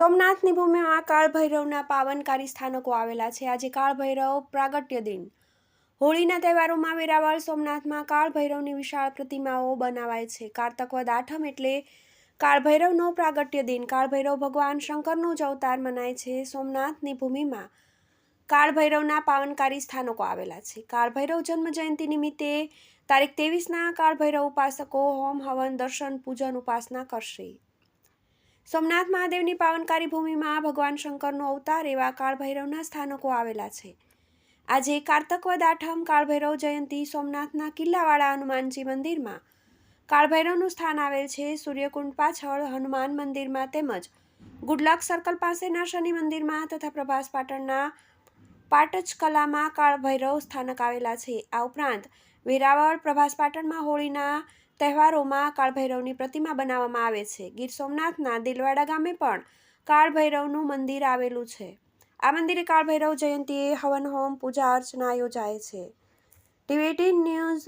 સોમનાથની ભૂમિમાં કાળભૈરવના પાવનકારી સ્થાનકો આવેલા છે. આજે કાળભૈરવ પ્રાગટ્ય દિન. હોળીના તહેવારોમાં વેરાવળ સોમનાથમાં કાળભૈરવની વિશાળ પ્રતિમાઓ બનાવાય છે. કારતક વદ આઠમ એટલે કાળભૈરવનો પ્રાગટ્ય દિન. કાળભૈરવ ભગવાન શંકરનો જ અવતાર મનાય છે. સોમનાથની ભૂમિમાં કાળભૈરવના પાવનકારી સ્થાનકો આવેલા છે. કાળભૈરવ જન્મ જયંતિ નિમિત્તે તારીખ 23ના કાળભૈરવ ઉપાસકો હોમ હવન દર્શન પૂજન ઉપાસના કરશે. સોમનાથ મહાદેવની પાવનકારી ભૂમિમાં ભગવાન શંકરનો અવતાર એવા કાળભૈરવના સ્થાનકો આવેલા છે. આજે કારતક વદ આઠમ કાળભૈરવ જયંતિ. સોમનાથના કિલ્લાવાળા હનુમાનજી મંદિરમાં કાળભૈરવનું સ્થાન આવેલ છે. સૂર્યકુંડ પાછળ હનુમાન મંદિરમાં તેમજ ગુડલક સર્કલ પાસેના શનિ મંદિરમાં તથા પ્રભાસ પાટણના પાટચકલામાં કાળભૈરવ સ્થાનક આવેલા છે. આ ઉપરાંત વેરાવળ પ્રભાસ પાટણમાં હોળીના તહેવારોમાં કાળભૈરવની પ્રતિમા બનાવવામાં આવે છે. ગીર સોમનાથના દિલવાડા ગામે પણ કાળભૈરવનું મંદિર આવેલું છે. આ મંદિરે કાળભૈરવ જયંતિએ હવન હોમ પૂજા અર્ચના યોજાય છે. ટીવી18 ન્યૂઝ